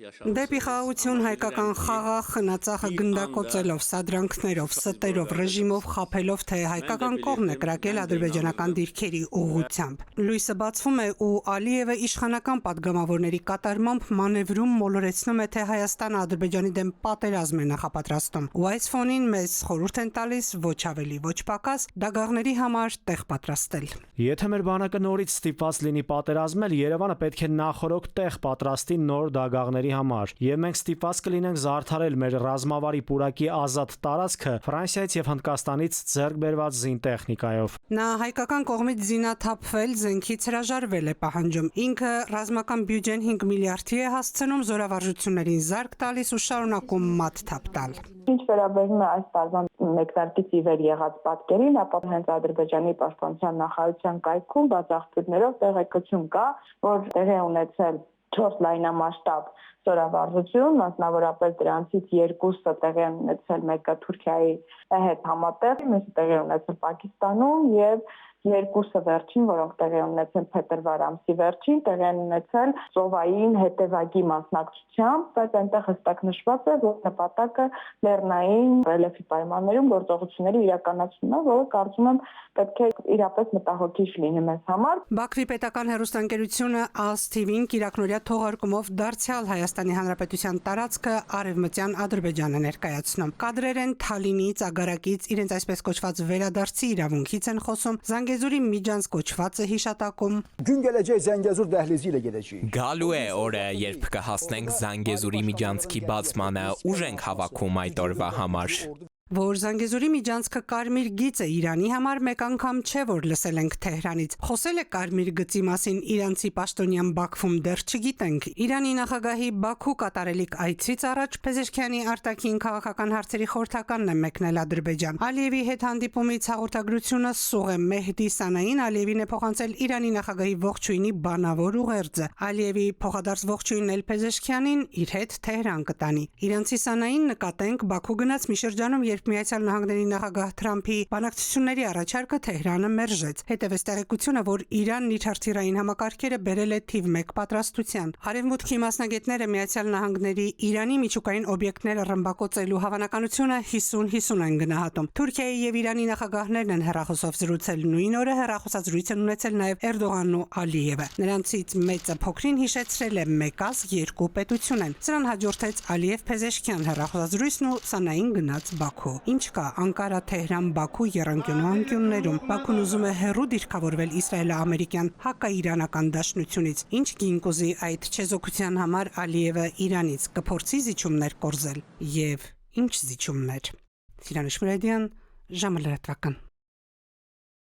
Դեպի խաղաղություն հայկական խաղը խնածախը գնդակոծելով, սադրանքներով, ստերով, ռեժիմով խաբելով, թե հայկական կողմն է կրակել ադրբեջանական դիրքերի ուղղությամբ։ Լույսը բացվում է ու Ալիևը իշխանական պատգամավորների կատարմամբ մանևրում մոլորեցնում է, թե Հայաստանը Ադրբեջանի դեմ պատերազմ է նախապատրաստում։ Ու այս ֆոնին մեզ խորհուրդ են տալիս ոչ ավելի, ոչ պակաս դագաղների համար տեղ պատրաստել։ Եթե մեր բանակը նորից ստիպված լինի պատերազմել, Երևանը պետք է նախորոք տեղ պատրաստի նոր դագաղների համար, եւ մենք ստիպված կլինենք զարդարել մեր ռազմավարի պուրակի ազատ տարածքը Ֆրանսիայից եւ Հնդկաստանից ձեռք բերված զինտեխնիկայով։ Նա հայկական կողմից զինաթափվել, զենքից հրաժարվել է պահանջում։ Ինքը ռազմական բյուջեն 5 միլիարդի է հասցնում, զորավարժություններին զարկ տալիս ու շարունակում մատ թափ տալ։ Ինչ վերաբերում է այս տարվա մեկնարկից ի վեր եղած պատկերին, ապա հենց Ադրբեջանի պաշտպանության նախարարության կայքում բաց աղբյուրներով տեղեկություն կա, որ տեղի ունեցել 4 լայնամասշտաբ զորավարժություն, մասնավորապես դրանցից 2-ը տեղի ունեցել, մեկը Թուրքիայի հետ համատեղ, մյուսը տեղի ունեցել Պակիստանում եւ 2-ը վերջին, որոնք տեղի ունեցել փետրվար ամսի վերջին, տեղի են ունեցել ծովային հետևակի մասնակցությամբ, բայց այնտեղ հստակ նշված է, որ նպատակը լեռնային ռելիեֆի պայմաններում գործողությունների իրականացումն է, որը կարծում եմ պետք է իրապես մտահոգիչ լինի մեզ համար։ Բաքվի պետական հեռուստաընկերությունը ASTV-ին կիրակնօրյա թողարկումով դարձյալ Հայաստանի Հանրապետության տարածքը արևմտյան Ադրբեջանը ներկայացնում։ Կադրեր են Թալինից, Ագարակից, իրենց այսպես կոչված վերադարձի իրավունքից են խոսում, Զանգեզուրի միջանց կոչվածը հիշատակում։ Gün gələcək Zəngəzur dəhlizi ilə gedəcəyik։ Գալու է օրը, երբ կհասնենք Զանգեզուրի միջանցքի բացմանը, ուժ ենք հավաքում այդ օրվա համար։ Որ Զանգեզուրի միջանցքը կարմիր գիծ է Իրանի համար, մեկ անգամ չէ, որ լսել ենք Թեհրանից։ Խոսել է կարմիր գծի մասին իրանցի պաշտոնյան Բաքվում դեռ չգիտենք։ Իրանի նախագահի Բաքու կատարելիք այցից առաջ Փեզեշքյանի արտաքին քաղաքական հարցերի խորհրդականն է մեկնել Ադրբեջան։ Ալիևի հետ հանդիպումից հաղորդագրությունը սուղ է Մեհդի Սանային Ալիևին է փոխանցել Իրանի նախագահի ողջույնի բանավոր ուղերձը։ Ալիևի փոխադարձ ողջույնն էլ Փեզեշքյանին իր հետ Թեհրան կտանի։ Իրանցի Սանային նկատենք Բաքու գնաց մի շրջանում, երբ Միացյալ Նահանգների նախագահ Թրամփի բանակցությունների առաջարկը Թեհրանը մերժեց։ Հետևեց տեղեկությունը, որ Իրանն իր հրթիռային համակարգերը բերել է թիվ 1 պատրաստության։ Արևմուտքի մասնագետները Միացյալ Նահանգների Իրանի միջուկային օբյեկտները ռմբակոծելու հավանականությունը 50-50 են գնահատում։ Թուրքիայի եւ Իրանի նախագահներն են հեռախոսով զրուցել նույն օրը, հեռախոսազրույց են ունեցել նաեւ Էրդողանն ու Ալիևը։ Նրանցից մեծը փոքրին հիշեցրել է մեկ ազգ երկու պետություն են։ Սրան հաջորդեց Ալիև-Փեզեշքյան հեռախոսազրույցն ու Սանային գնաց Բաքու։ Ինչ կա Անկարա-Թեհրան-Բաքու եռանկյունու անկյուններում։ Բաքուն ուզում է հեռու դիրքավորվել իսրայելա-ամերիկյան հակաիրանական դաշնությունից։ Ինչ գին կուզի այդ չեզոքության համար Ալիևը Իրանից կփորձի զիջումներ կորզել։ Եվ ինչ զիջումներ։ Սիրան Շմրեդյան, ժամը լրատվական։